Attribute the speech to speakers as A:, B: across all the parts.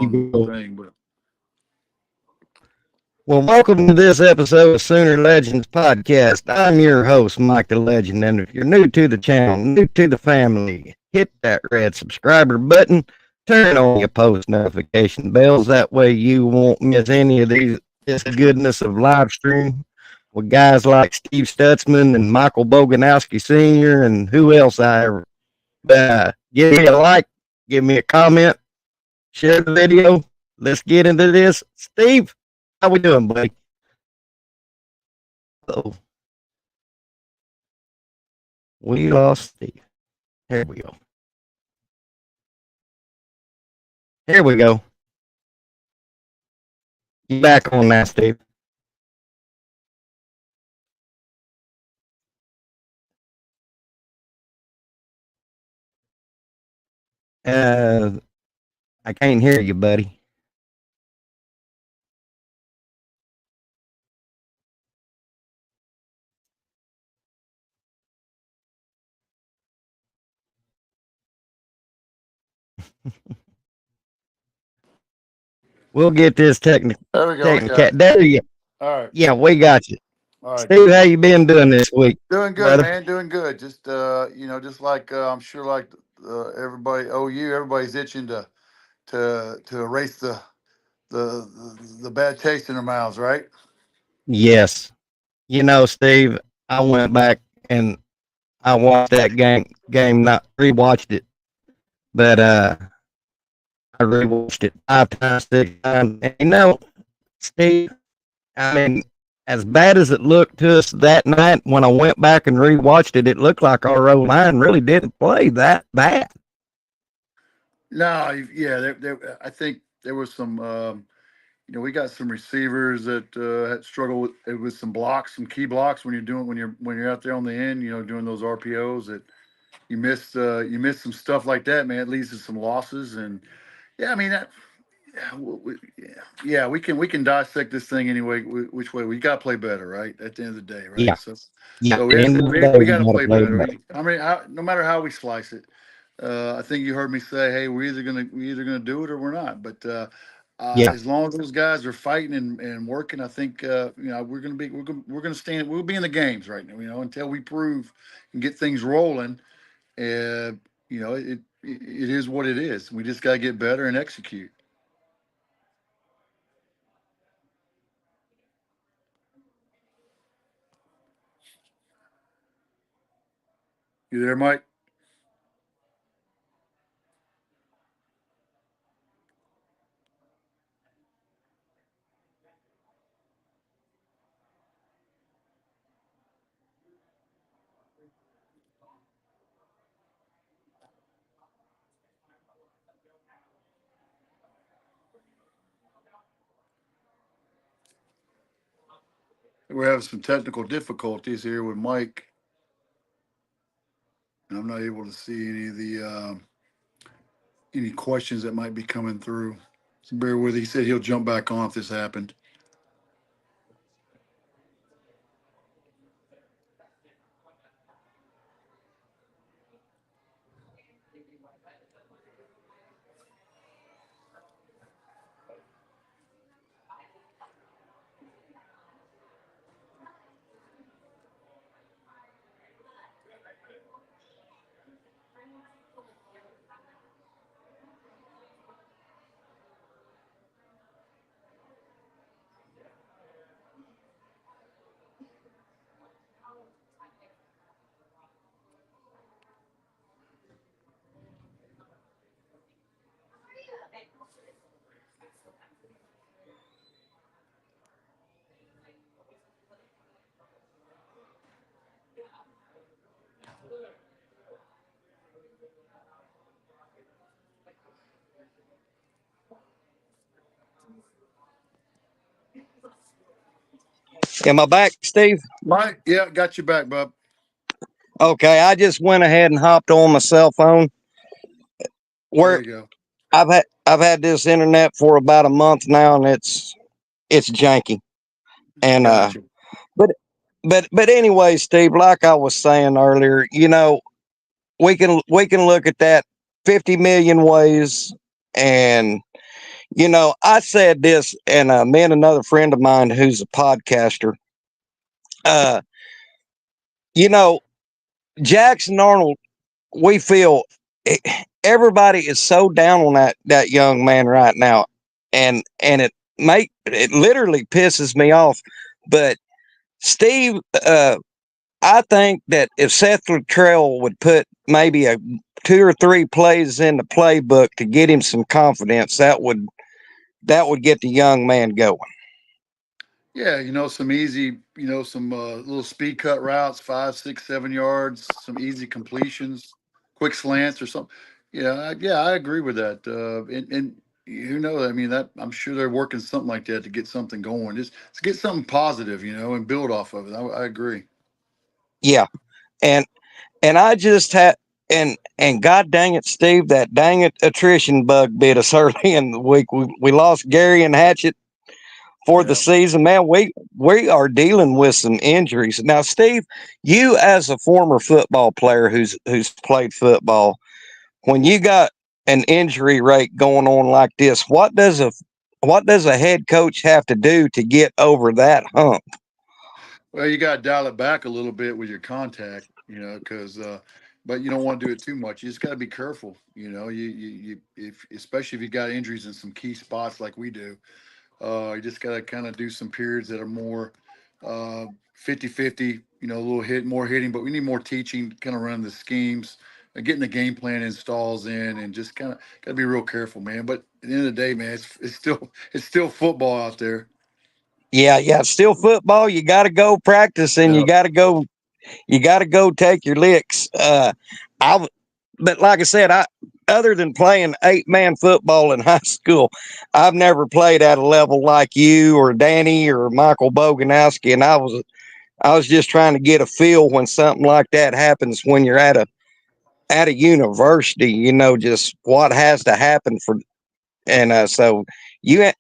A: on
B: go.
A: thing, but
B: Well, welcome to this episode of Sooner Legends Podcast. I'm your host, Mike the Legend, and if you're new to the channel, new to the family, hit that red subscriber button, turn on your post notification bells. That way you won't miss any of this goodness of live stream with guys like Steve Stutsman and Michael Boganowski Sr. and who else I ever. Give me a like, give me a comment, share the video. Let's get into this. Steve, how we doing, buddy? Oh, we lost Steve. Here we go. Here we go. You back on now, Steve. Uh, I can't hear you, buddy. We'll get this
A: there we go. We got
B: technical.
A: it.
B: There you go.
A: All right.
B: Yeah, we got you.
A: All right.
B: Steve, how you been doing this week,
A: Doing good,
B: brother?
A: man. Doing good. Just just like I'm sure, like everybody, everybody's itching to erase the bad taste in their mouths, right?
B: Yes. Steve, I went back and I watched that game, not rewatched it, but I rewatched it 5 times, 6 times. And Steve, I mean, as bad as it looked to us that night, when I went back and rewatched it, it looked like our O line really didn't play that bad.
A: No, yeah. I think there was some. We got some receivers that had struggled with some blocks, some key blocks when you're out there on the end. Doing those RPOs that you missed some stuff like that, man. It leads to some losses, and yeah, I mean that. Yeah, we can dissect this thing anyway. Which way we got to play better, right? At the end of the day, right?
B: Yeah.
A: So,
B: Yeah.
A: so
B: At
A: we
B: the
A: have
B: end
A: to,
B: of the
A: we,
B: day,
A: we
B: we
A: got to
B: got to
A: play
B: play
A: better.
B: better.
A: I mean, no matter how we slice it, I think you heard me say, "Hey, we're either gonna do it or we're not." But
B: Yeah.
A: as long as those guys are fighting and working, I think we're gonna stand. We'll be in the games right now. Until we prove and get things rolling. Uh, it is what it is. We just got to get better and execute. You there, Mike? We're having some technical difficulties here with Mike, and I'm not able to see any questions that might be coming through. So bear with. He said he'll jump back on if this happened.
B: Am I back, Steve?
A: Mike, yeah, got you back, bub.
B: Okay, I just went ahead and hopped on my cell phone.
A: There
B: Where
A: you go.
B: I've had this internet for about a month now, and it's janky. And
A: Got you.
B: but but anyway, Steve, like I was saying earlier, we can look at that 50 million ways, and I said this, and me and another friend of mine who's a podcaster, uh, you know, Jackson Arnold, we feel eh, everybody is so down on that young man right now, and it literally pisses me off. But Steve, I think that if Seth Luttrell would put maybe a two or three plays in the playbook to get him some confidence, that would get the young man going.
A: Yeah, some easy, some little speed cut routes, 5, 6, 7 yards, some easy completions, quick slants or something. Yeah, I agree with that. And who knows? I mean, that I'm sure they're working something like that to get something going. Just to get something positive, and build off of it. I agree.
B: Yeah, and I just had and God dang it, Steve, that dang it attrition bug bit us early in the week. We lost Gary and Hatchett for the
A: Yeah.
B: season. Man, we are dealing with some injuries now. Steve, you as a former football player who's played football, when you got an injury rate going on like this, what does a head coach have to do to get over that hump?
A: Well, you got to dial it back a little bit with your contact, because, but you don't want to do it too much. You just got to be careful. If especially if you got injuries in some key spots like we do. You just got to kind of do some periods that are more 50-50, a little more hitting, but we need more teaching, kind of running the schemes, getting the game plan installs in, and just kind of got to be real careful, man. But at the end of the day, man, it's still football out there.
B: Yeah, still football. You got to go practice and
A: Yeah.
B: you got to go take your licks. I, but like I said, other than playing 8-man football in high school, I've never played at a level like you or Danny or Michael Boganowski, and I was just trying to get a feel when something like that happens when you're at a university. Just what has to happen for, and so you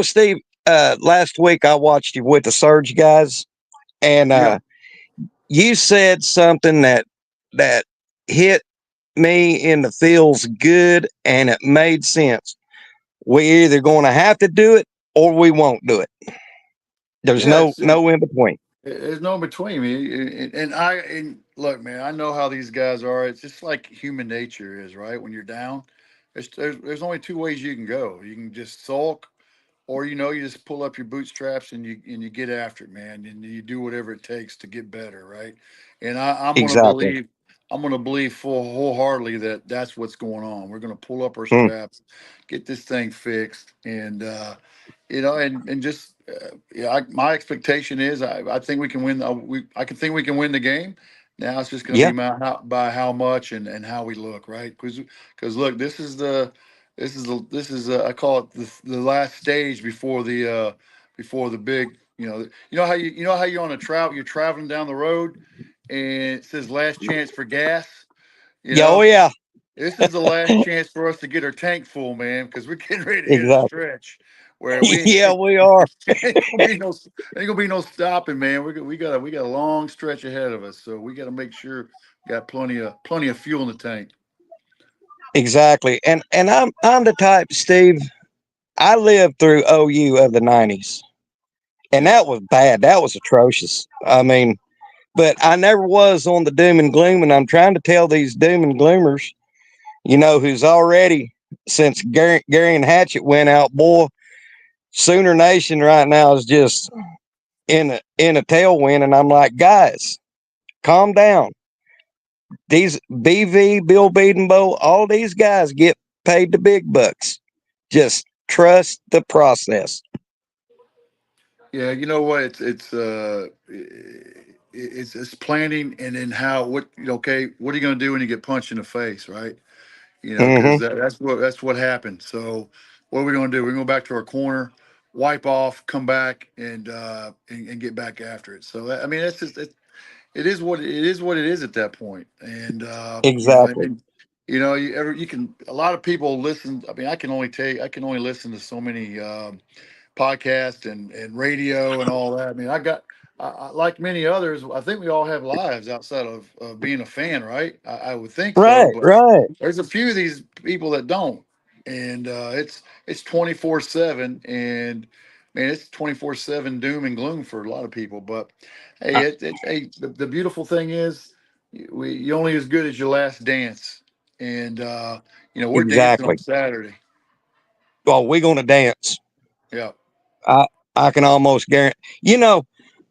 B: Steve. Last week I watched you with the Surge guys, and
A: Yeah.
B: you said something that hit me in the feels good, and it made sense. We're either going to have to do it or we won't do it. There's
A: Yeah.
B: no in between.
A: There's no in between me, and look, man. I know how these guys are. It's just like human nature is, right? When you're down, there's only two ways you can go. You can just sulk, or you just pull up your bootstraps and you get after it, man, and you do whatever it takes to get better, right? And
B: Exactly.
A: I'm gonna believe full wholeheartedly that that's what's going on. We're gonna pull up our
B: Mm,
A: straps, get this thing fixed, and and just yeah, my expectation is I think we can win. I can think we can win the game. Now it's just going to
B: yeah.
A: be by how much and how we look, right? Because look, this is I call it the last stage before the big. You know how you're on a travel, you're traveling down the road, and it says last chance for gas. You
B: Yeah. Oh
A: know,
B: yeah.
A: this is the last chance for us to get our tank full, man, because we're getting ready to hit a
B: Exactly.
A: stretch where we ain't,
B: Yeah, we are.
A: ain't gonna be no stopping, man. We got a long stretch ahead of us, so we got to make sure we got plenty of fuel in the tank.
B: Exactly. And I'm the type, Steve. I lived through OU of the '90s, and
A: Yeah,
B: that was bad. That was atrocious. I mean, but I never was on the doom and gloom, and I'm trying to tell these doom and gloomers, who's already since Gary and Hatchett went out, boy, Sooner Nation right now is just in a tailwind, and I'm like, guys, calm down. These BV, Bill Bedenbow, all these guys get paid the big bucks. Just trust the process.
A: yeah. You know what? It's planning and then how okay, what are you gonna do when you get punched in the face, right? Because
B: Mm-hmm.
A: that's what happened. So what are we going to do? We're going to go back to our corner, wipe off, come back, and get back after it. So I mean, that's just it is at that point. And
B: Exactly.
A: you can a lot of people listen. I mean, I can only listen to so many podcasts and radio and all that. I mean, like many others, I think we all have lives outside of being a fan, right? I would think so,
B: Right,
A: but
B: right.
A: there's a few of these people that don't. and it's 24/7, and man, it's 24/7 doom and gloom for a lot of people. But hey,
B: Uh,
A: hey, the beautiful thing is, you only as good as your last dance, and we're dancing on
B: exactly.
A: Saturday.
B: Well, we're going to dance.
A: Yeah,
B: I, I can almost guarantee.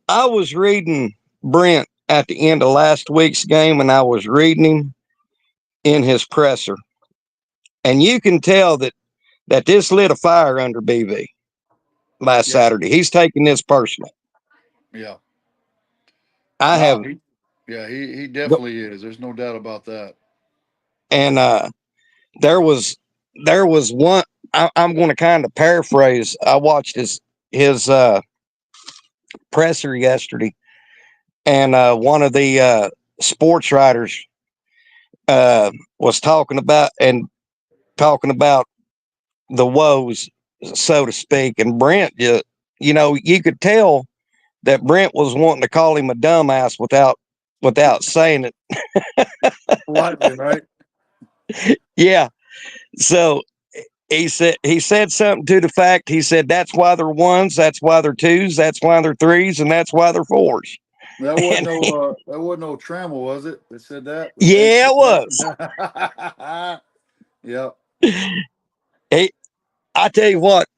B: I was reading Brent at the end of last week's game, and I was reading him in his presser, and you can tell that this lit a fire under BV last
A: yeah,
B: Saturday. He's taking this personal.
A: yeah.
B: I
A: No,
B: have,
A: he definitely is. There's no doubt about that.
B: and there was one. I'm going to kind of paraphrase. I watched his presser yesterday, and one of the sports writers was talking about the woes, so to speak. And Brent, you could tell that Brent was wanting to call him a dumbass without saying it.
A: Lightly, right?
B: Yeah. So he said something to the fact. He said that's why they're ones, that's why they're twos, that's why they're threes, and that's why they're fours. And
A: That wasn't no Trammell, was it? That said that. Thanks
B: yeah,
A: for
B: it
A: correcting.
B: was.
A: Yep.
B: He, I tell you what,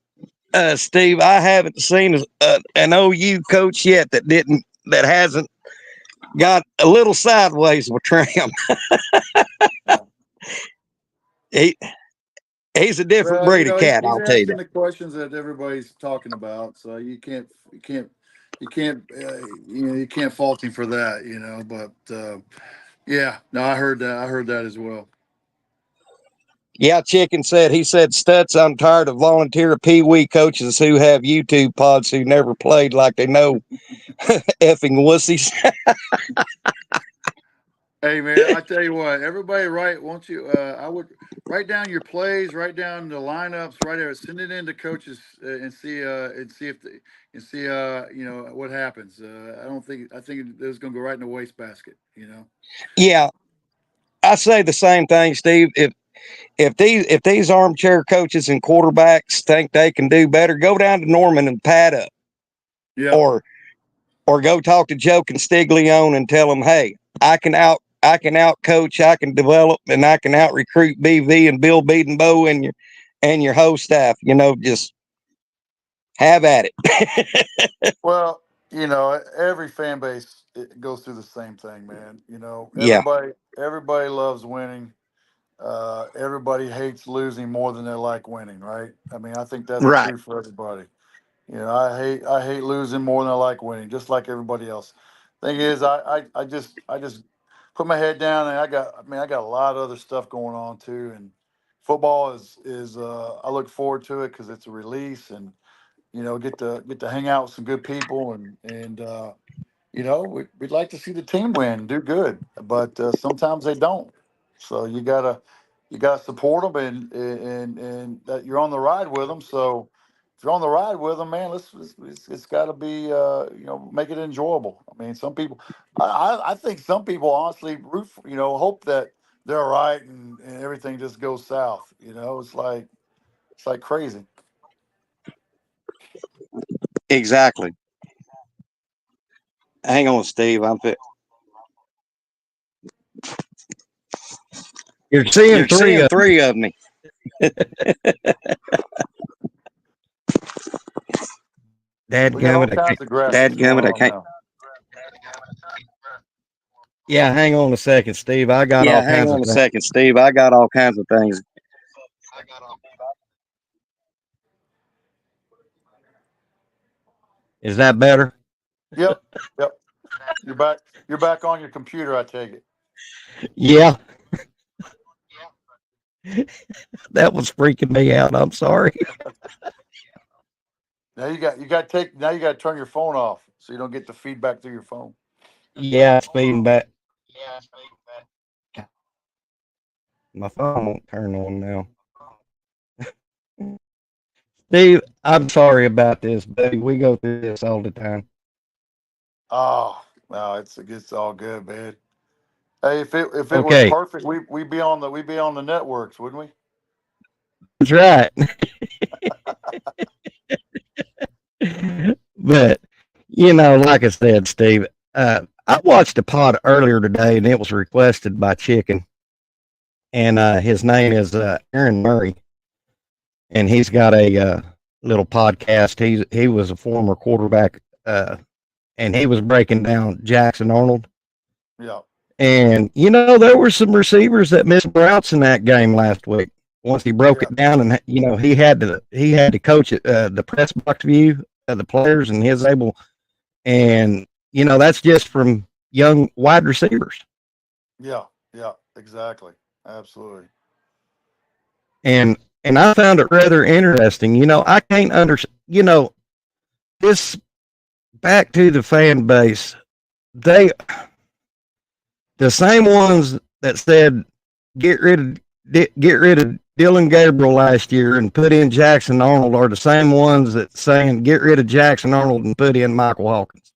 B: Steve, I haven't seen an OU coach yet that hasn't got a little sideways with Tram. he he's a different
A: Well,
B: breed of cat,
A: he's
B: I'll tell you
A: asking
B: that.
A: the questions that everybody's talking about, so you can't fault him for that, But yeah, no, I heard that as well.
B: Yeah, Chicken said, he said, Stutz, I'm tired of volunteer Pee Wee coaches who have YouTube pods who never played like they know effing wussies.
A: Hey man, I tell you what, everybody write, won't you? I would write down your plays, write down the lineups, right there, send it in to coaches and see if they, and see what happens. I think it's going to go right in the wastebasket.
B: Yeah, I say the same thing, Steve. If these armchair coaches and quarterbacks think they can do better, go down to Norman and pad up,
A: Yep.
B: or go talk to Joe Constiglione and tell him, hey, I can out coach, I can develop, and I can out recruit BV and Bill Beadenbow and your whole staff. Just have at it.
A: Well, every fan base it goes through the same thing, man.
B: Yeah,
A: Everybody loves winning. Everybody hates losing more than they like winning, right? I mean, I think that's
B: right.
A: true for everybody. I hate losing more than I like winning, just like everybody else. Thing is, I just put my head down, and I got a lot of other stuff going on too. And football is I look forward to it because it's a release, and get to hang out with some good people, and we'd like to see the team win, do good, but sometimes they don't. So you gotta support them, and that you're on the ride with them. So if you're on the ride with them, man, it's got to be make it enjoyable. I mean, some people, I think some people honestly hope that they're right and everything just goes south. It's like crazy.
B: Exactly. Hang on, Steve. You're seeing
A: You're
B: three
A: seeing
B: of them.
A: three of me. We got all
B: Dadgummit, I can't.
A: kinds of graphics going on now.
B: Yeah, hang on a second, Steve. I got all
A: Yeah, hang
B: kinds
A: on
B: of
A: a
B: things.
A: second, Steve. I got all kinds of things.
B: Is that better?
A: Yep, yep. You're back. You're back on your computer. I take it.
B: Yeah, that was freaking me out. I'm sorry.
A: Now you got to turn your phone off so you don't get the feedback through your phone.
B: Yeah, it's feeding back. My phone won't turn on now. Steve, I'm sorry about this, buddy. We go through this all the time.
A: Oh no, it's all good, man. Hey, if it was
B: Okay.
A: perfect, we'd be on the networks, wouldn't we?
B: That's right. But like I said, Steve, I watched a pod earlier today, and it was requested by Chicken, and his name is Aaron Murray, and he's got a little podcast. He was a former quarterback, and he was breaking down Jackson Arnold.
A: Yeah.
B: And there were some receivers that missed routes in that game last week. Once he broke it down, and he had to coach it, the press box view of the players, and his able, and that's just from young wide receivers.
A: Yeah. Yeah. Exactly. Absolutely.
B: And I found it rather interesting. I can't understand. This back to the fan base. The same ones that said get rid of Dylan Gabriel last year and put in Jackson Arnold are the same ones that saying get rid of Jackson Arnold and put in Michael Hawkins.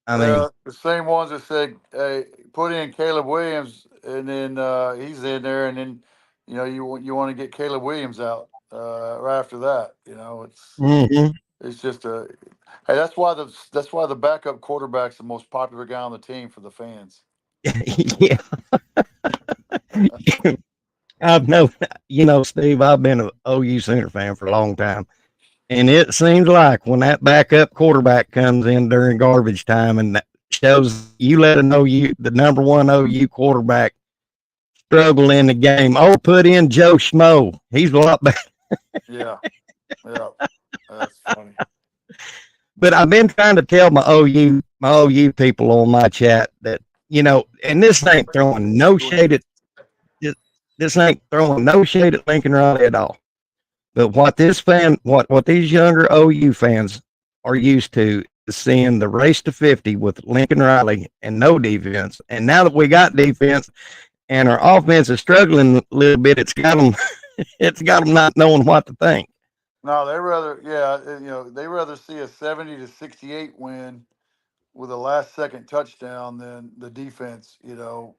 B: I mean,
A: the same ones that said, "Hey, put in Caleb Williams," and then he's in there, and then you want to get Caleb Williams out right after that.
B: mm-hmm.
A: It's just a hey. That's why the backup quarterback's the most popular guy on the team for the fans.
B: Yeah. I've know, Steve, I've been an OU Sooner fan for a long time. And it seems like when that backup quarterback comes in during garbage time and shows you let an the number one OU quarterback struggle in the game, put in Joe Schmo. He's a lot better.
A: Yeah, yeah, that's funny.
B: But I've been trying to tell my OU people on my chat that, and this ain't throwing no shade at Lincoln Riley at all. But what these younger OU fans are used to is seeing the race to 50 with Lincoln Riley and no defense. And now that we got defense and our offense is struggling a little bit, it's got them not knowing what to think.
A: No, they rather see a 70-68 win with a last second touchdown than the defense,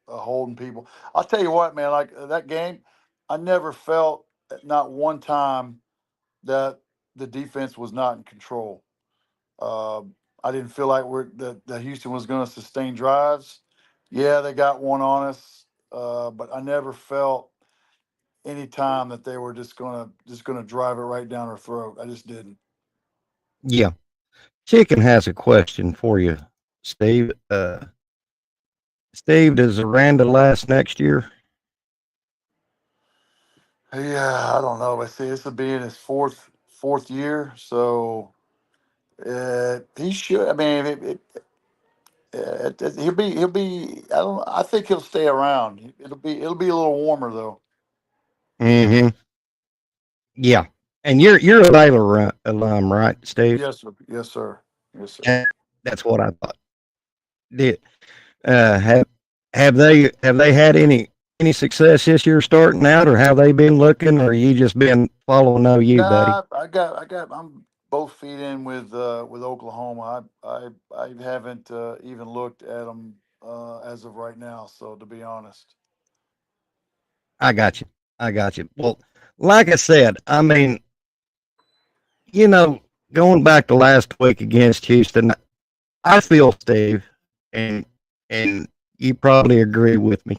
A: holding people. I'll tell you what, man, like that game, I never felt not one time that the defense was not in control. I didn't feel like that Houston was going to sustain drives. Yeah, they got one on us, but I never felt any time that they were just gonna drive it right down our throat. I just didn't.
B: Yeah. Chicken has a question for you, Steve. Steve, does Aranda last next year?
A: Yeah, I don't know. But see, this will be in his fourth year, so he should. I mean, he'll be. I don't. I think he'll stay around. It'll be a little warmer though.
B: Mm-hmm. Yeah. And you're a Baylor alum, right, Steve?
A: Yes, sir. Yes, sir. Yes, sir.
B: That's what I thought. Did have they had any success this year starting out, or have they been looking, or you just been following OU, buddy?
A: Nah, I'm both feet in with Oklahoma. I haven't even looked at them as of right now. So to be honest,
B: I got you. I got you. Well, like I said, I mean, going back to last week against Houston, I feel, Steve, and and you probably agree with me,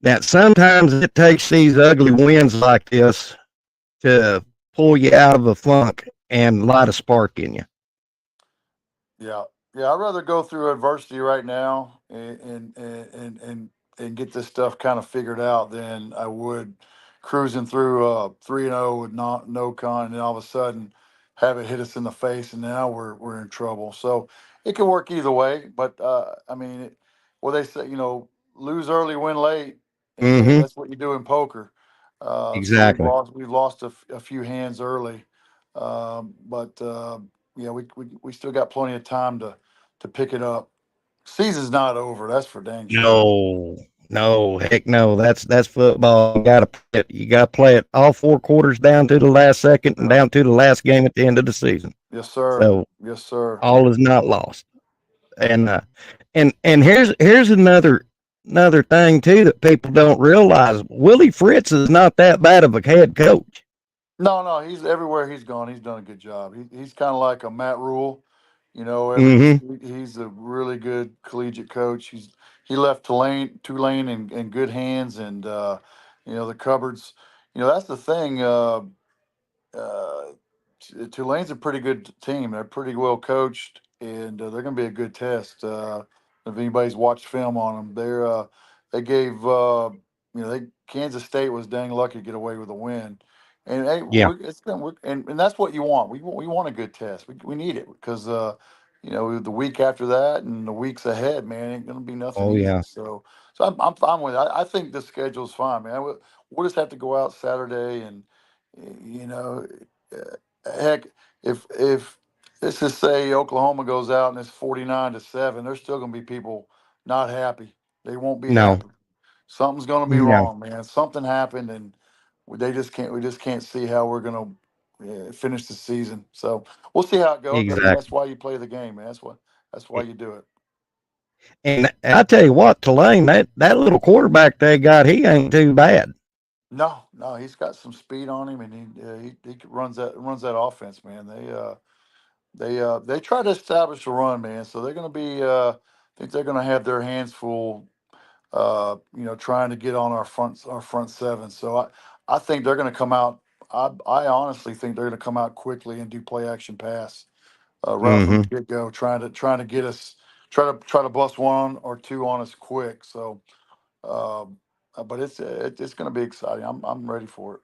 B: that sometimes it takes these ugly wins like this to pull you out of a funk and light a spark in you.
A: yeah, yeah. I'd rather go through adversity right now and get this stuff kind of figured out than I would cruising through 3-0 with no con, and then all of a sudden have it hit us in the face, and now we're in trouble. So it can work either way. But I mean, well, they say lose early, win late, and
B: Mm-hmm.
A: that's what you do in poker. So
B: Exactly.
A: we've lost a few hands early, but yeah, we still got plenty of time to pick it up. Season's not over. That's for dang sure.
B: No, heck no. That's football. You gotta play it all 4 quarters down to the last second and
A: Yeah.
B: down to the last game at the end of the season.
A: Yes, sir.
B: So
A: Yes, sir.
B: all is not lost. And here's another thing too that people don't realize. Willie Fritz is not that bad of a head coach.
A: No, no, he's everywhere he's gone. He's done a good job. He's kind of like a Matt Rule, you know.
B: Mm-hmm.
A: He's a really good collegiate coach. He left Tulane in good hands, and you know the cupboards. You know that's the thing. Uh, Tulane's a pretty good team. They're pretty well coached, and they're going to be a good test. If anybody's watched film on them, they gave you know they Kansas State was dang lucky to get away with a win, and hey,
B: Yeah.
A: and that's what you want. We want a good test. We need it because you know the week after that and the weeks ahead, man, ain't going to be nothing
B: Oh
A: easy.
B: yeah.
A: So I'm fine with it. I think the schedule's fine, man. We'll just have to go out Saturday and you know. Heck, if let's just say Oklahoma goes out and it's 49-7, there's still going to be people not happy. They won't be
B: No.
A: happy. Something's going to be
B: No.
A: wrong, man. Something happened, and they just can't. We just can't see how we're going to finish the season. So we'll see how it goes. I mean, that's
B: Exactly.
A: why you play the game, man. That's why you do it.
B: And I tell you what, Tulane, that little quarterback they got, he ain't too bad.
A: No, no, he's got some speed on him, and he runs that offense, man. They try to establish a run, man. So they're going to be. I think they're going to have their hands full. You know, trying to get on our front seven. So I think they're going to come out. I honestly think they're going to come out quickly and do play action pass right from
B: Mm-hmm.
A: the get go, trying to get us try to bust one or two on us quick. So, um, but it's going to be exciting. I'm ready for it.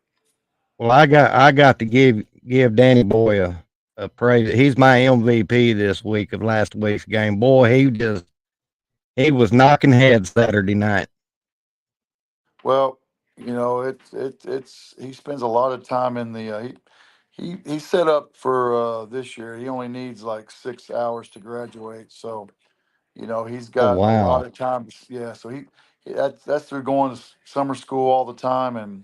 B: Well, I got to give Danny Boy a praise. He's my MVP this week of last week's game. Boy, he was knocking heads Saturday night.
A: Well, you know, it's he spends a lot of time in the he's set up for this year. He only needs like 6 hours to graduate, so you know he's
B: Oh
A: got a lot
B: wow.
A: of time. Yeah, so that's through going to summer school all the time, and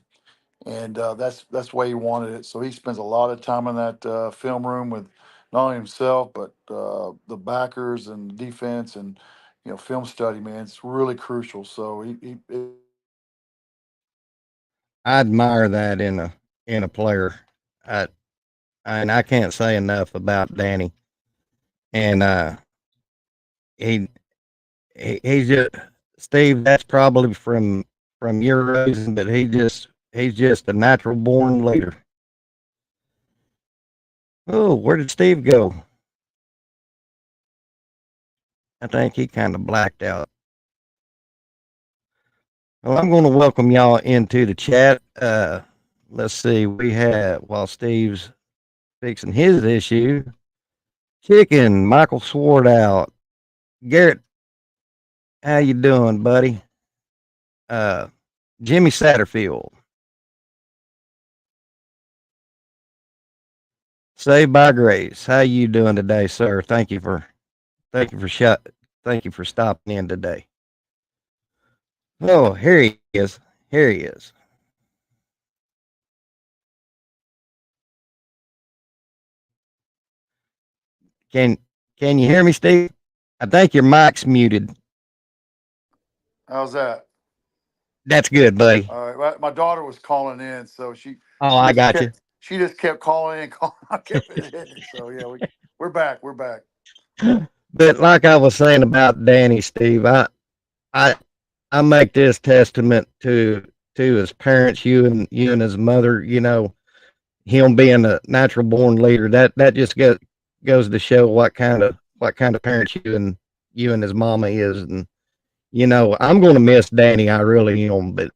A: that's the way he wanted it. So he spends a lot of time in that film room with not only himself but the backers and defense and you know film study. Man, it's really crucial. So
B: I admire that in a player. I and I can't say enough about Danny. And he he's just Steve. That's probably from your raising, but he's just a natural born leader. Oh, where did Steve go? I think he kind of blacked out. Well, I'm going to welcome y'all into the chat. Let's see. We have while Steve's fixing his issue, Chicken, Michael Sword out. Garrett, how you doing, buddy? Uh, Jimmy Satterfield, Saved by Grace. How you doing today, sir? Thank you for stopping in today. Oh, here he is. Here he is. Can can you hear me, Steve? I think your mic's muted.
A: how's that?
B: That's good, buddy.
A: All right. My daughter was calling in, so
B: Oh, I got you.
A: she just kept calling in, calling. I kept hitting it. So yeah, we're back. We're back.
B: But like I was saying about Danny, Steve, I I make this testament to his parents, you and his mother. You know, him being a natural born leader. That just goes to show what kind of parents you and his mama is. And you know, I'm going to miss Danny. I really am. But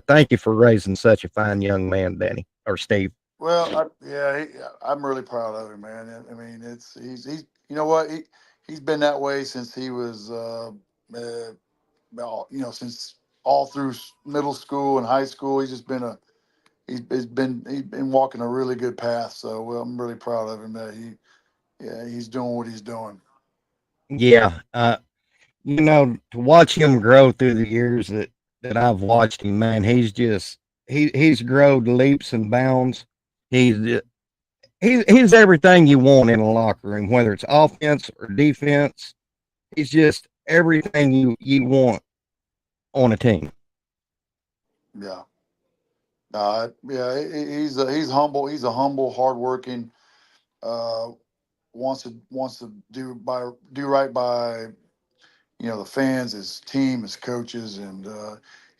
B: thank you for raising such a fine young man, Danny or Steve.
A: Well, I'm really proud of him, man. I mean, he's you know what he's been that way since he was well, you know since all through middle school and high school. He's been walking a really good path. So well, I'm really proud of him that he's doing what he's doing.
B: Yeah, you know, to watch him grow through the years that I've watched him, man, he's grown leaps and bounds. He's he's everything you want in a locker room, whether it's offense or defense. He's just everything you want on a team.
A: Yeah. Yeah, he's humble. He's a humble, hardworking. Uh, wants to do right by the fans, his team, his coaches, and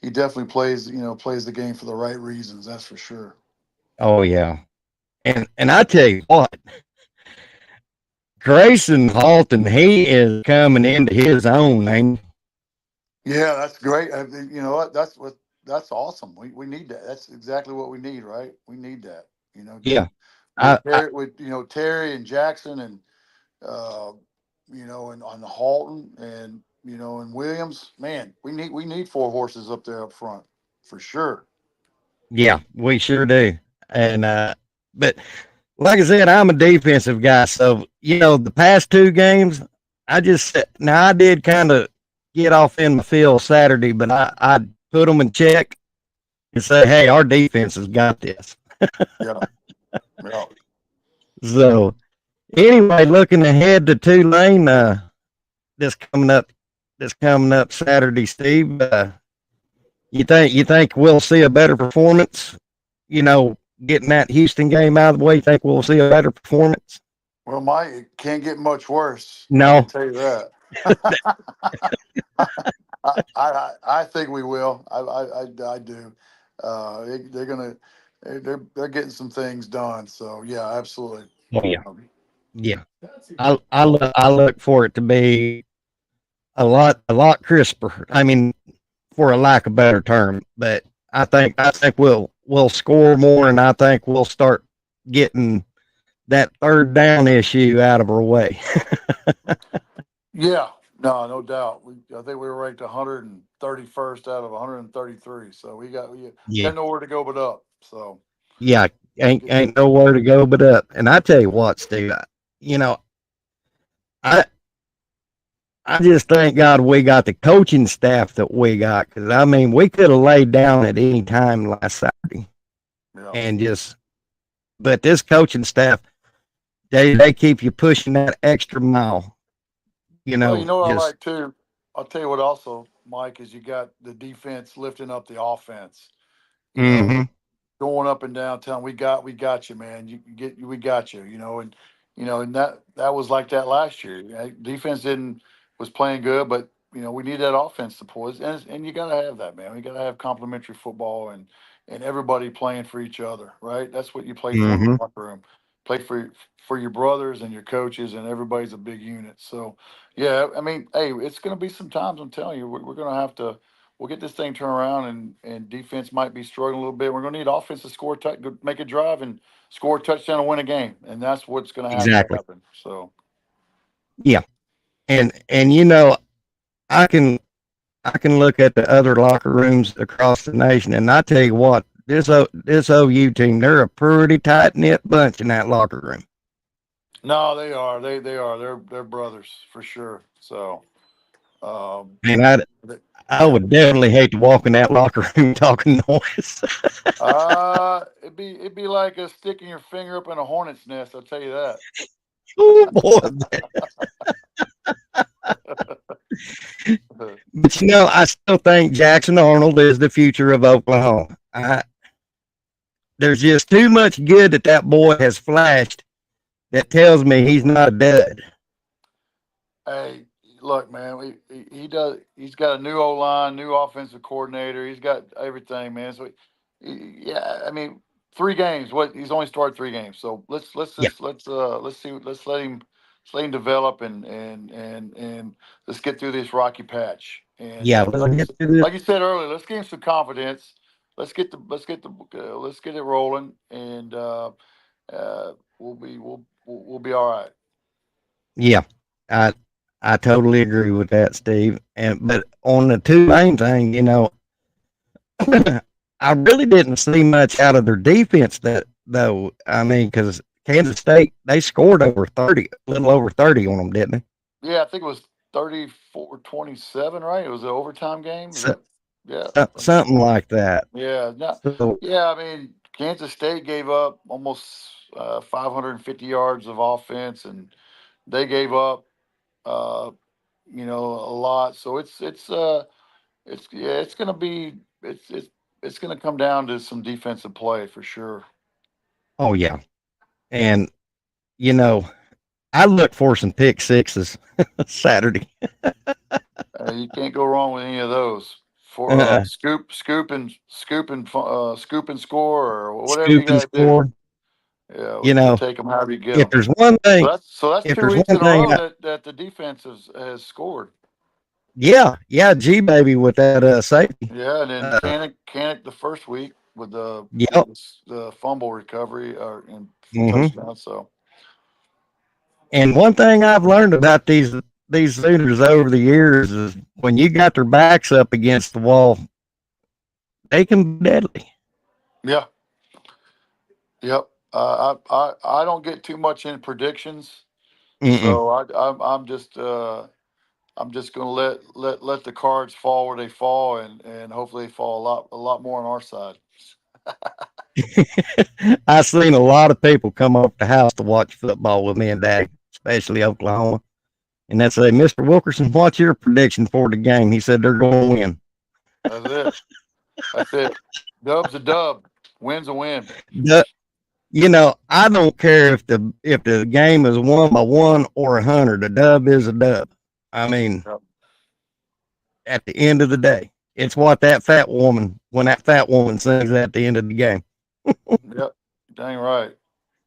A: he definitely plays the game for the right reasons. That's for sure.
B: Oh yeah. And I tell you what, Grayson Halton, he is coming into his own, ain't
A: Yeah, that's great. You know what? That's awesome. We need that. That's exactly what we need, right? We need that.
B: he? Yeah.
A: With
B: I
A: Terry, Terry and Jackson and uh, and on the Halton and and Williams. Man, we need four horses up there up front for sure.
B: Yeah, we sure do. And but like I said, I'm a defensive guy, so the past two games, now I did kind of get off in my field Saturday, but I put them in check and say, hey, our defense has got this.
A: Yeah, yeah.
B: So anyway, looking ahead to Tulane, this coming up, this coming up Saturday, Steve. You think we'll see a better performance? Getting that Houston game out of the way, you think we'll see a better performance?
A: Well, Mike, it can't get much worse. I can
B: No.
A: tell you that. I think we will. I do. They're gonna they're getting some things done. So yeah, absolutely.
B: Oh yeah. Yeah. I look for it to be a lot crisper. I mean, for a lack of a better term, but I think we'll score more, and I think we'll start getting that third down issue out of our way.
A: Yeah, no doubt. I think we were ranked 131st out of 133. So we got
B: Yeah.
A: nowhere to go but up. So
B: Yeah, ain't
A: get,
B: ain't nowhere to go but up. And I tell you what, Steve, you know, I I just thank God we got the coaching staff that we got, because I mean we could have laid down at any time last Saturday
A: yeah.
B: and just, but this coaching staff, they keep you pushing that extra mile,
A: Well, you know what I
B: just
A: like too. I'll tell you what also, Mike, is you got the defense lifting up the offense. You know,
B: mm-hmm,
A: going up and down town. We got you, man. We got you. And that was like that last year. Defense didn't was playing good, but we need that offense to poise, and you got to have that, man. We got to have complementary football and everybody playing for each other, right? That's what you play for in the
B: mm-hmm,
A: locker room. Play for your brothers and your coaches, and everybody's a big unit. So, yeah, I mean, hey, it's going to be some times. I'm telling you, we're going to have to we'll get this thing turned around, and defense might be struggling a little bit. We're going to need offense to score, make a drive, and score a touchdown and win a game, and that's what's going to have to
B: exactly,
A: happen. So,
B: yeah, and I can I can look at the other locker rooms across the nation, and I tell you what, this OU team, they're a pretty tight knit bunch in that locker room.
A: no, they are. They are. They're brothers for sure. So,
B: And I
A: yeah.
B: would definitely hate to walk in that locker room talking noise.
A: It'd be like a sticking your finger up in a hornet's nest. I'll tell you that.
B: Oh boy! But I still think Jackson Arnold is the future of Oklahoma. There's just too much good that boy has flashed that tells me he's not a dud.
A: Hey, look, man, he does. He's got a new O line, new offensive coordinator. He's got everything, man. So, yeah, I mean, 3 games. What he's only started 3 games. So let's
B: Yeah,
A: just let's see. Let's let him develop and let's get through this rocky patch. And
B: yeah. Let's get through this.
A: like you said earlier, let's gain some confidence. Let's get it rolling, and we'll be all right.
B: Yeah, I I totally agree with that, Steve. And but on the Tulane thing, I really didn't see much out of their defense that though. I mean, because Kansas State, they scored over 30, a little over 30 on them, didn't they?
A: Yeah, I think it was 34-27, right? It was an overtime game. Is
B: So,
A: that? Yeah.
B: something like that.
A: Yeah. No,
B: So
A: yeah, I mean, Kansas State gave up almost 550 yards of offense, and they gave up, uh, a lot. So it's yeah, it's gonna be it's it's going to come down to some defensive play for sure.
B: Oh yeah, and you know, I look for some pick sixes Saturday.
A: You can't go wrong with any of those. For
B: Uh,
A: scoop and score or whatever you
B: Scoop and
A: got to do.
B: score.
A: Yeah,
B: You
A: we'll
B: know,
A: take them however you get
B: if
A: them.
B: there's one thing,
A: So that's
B: if
A: 2 weeks
B: there's
A: in a
B: one
A: row
B: thing,
A: that the defense has scored.
B: yeah, G baby with that safety.
A: Yeah, and then
B: Uh,
A: Canic the first week with
B: yep.
A: the fumble recovery or and
B: Hmm.
A: touchdown. So
B: And one thing I've learned about these Sooners over the years is when you got their backs up against the wall, they can be deadly.
A: yeah, yep. I don't get too much in predictions,
B: Mm-mm.
A: so I'm just gonna let the cards fall where they fall, and hopefully they fall a lot more on our side.
B: I seen a lot of people come up the house to watch football with me and Daddy, especially Oklahoma. And they say, Mr. Wilkerson, what's your prediction for the game? He said they're going to win.
A: That's it. That's it. Dub's a dub. Win's a win.
B: The, I don't care if the game is won by 1 or 100. A dub is a dub. I mean,
A: Yep.
B: at the end of the day, it's what that fat woman when that fat woman sings at the end of the game.
A: Yep. Dang right.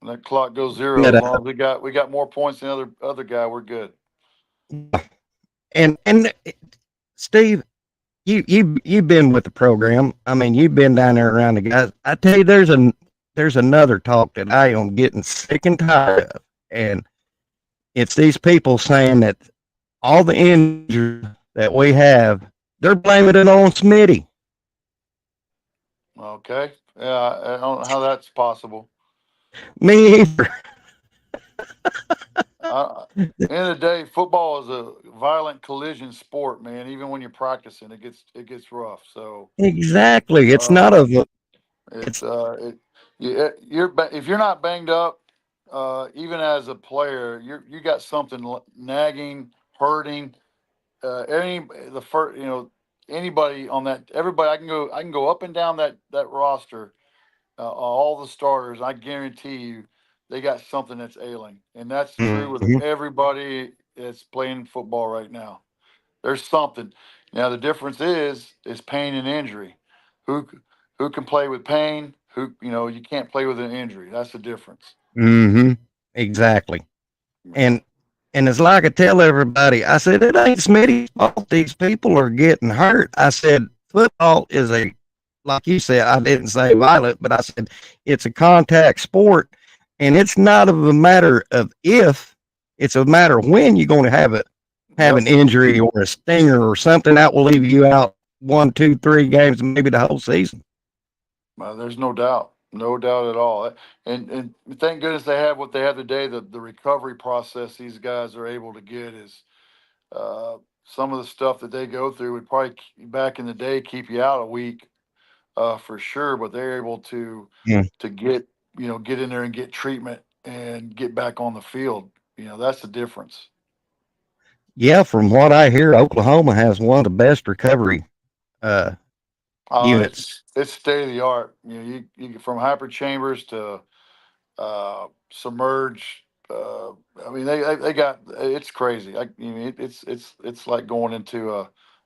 A: When that clock goes zero,
B: But
A: as long as we got more points than the other guy, we're good.
B: and Steve, you've been with the program. I mean, you've been down there around the guys. I tell you, there's another talk that I am getting sick and tired of, and it's these people saying that all the injuries that we have, they're blaming it on Smitty.
A: Okay. Yeah, I don't know how that's possible.
B: Me either.
A: End of the day, football is a violent collision sport, man. Even when you're practicing, it gets rough. So
B: Exactly. It's not
A: uh,
B: a.
A: it
B: It's
A: if you're not banged up, even as a player, you got something nagging, hurting. Any the first anybody on that everybody I can go up and down that roster, all the starters. I guarantee you they got something that's ailing, and that's true with
B: Mhm.
A: everybody that's playing football right now. There's something. Now the difference is pain and injury. Who who can play with pain? Who you can't play with an injury. That's the difference.
B: Mhm. Exactly. And and it's like I tell everybody, I said it ain't Smitty's fault. These people are getting hurt. I said football is a, like you said, I didn't say violent, but I said it's a contact sport, and it's not of a matter of if, it's a matter of when you're going to have
A: Yep.
B: an injury or a stinger or something that will leave you out 1, 2, 3 games, maybe the whole season.
A: There's no doubt, no doubt at all. And thank goodness they have what they have today. The recovery process these guys are able to get is uh, some of the stuff that they go through would probably back in the day keep you out a week for sure. But they're able
B: Yeah.
A: to get in there and get treatment and get back on the field. That's the difference.
B: Yeah, from what I hear, Oklahoma has one of the best recovery uh, units.
A: It's state of the art. You from hyper chambers to submerge. I mean, they got it's crazy. It's like going into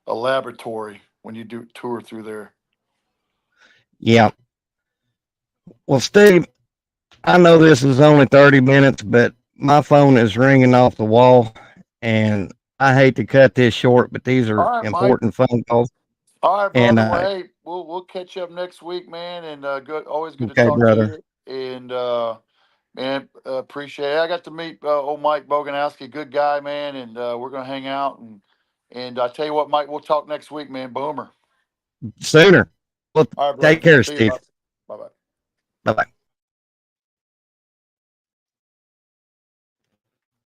A: a laboratory when you do tour through there.
B: Yeah. Well, Steve, I know this is only 30 minutes, but my phone is ringing off the wall, and I hate to cut this short, but these are
A: All right, Mike.
B: important phone calls.
A: All right,
B: And,
A: brother. Well, hey, we'll catch up next week, man. And always good to
B: okay,
A: talk to
B: brother.
A: you. And man, appreciate it. I got to meet old Mike Boganowski, good guy, man. And we're gonna hang out and I tell you what, Mike, we'll talk next week, man. Boomer.
B: Sooner. Well,
A: All right,
B: take
A: brother.
B: care,
A: See you.
B: Steve.
A: Bye bye.
B: Bye bye.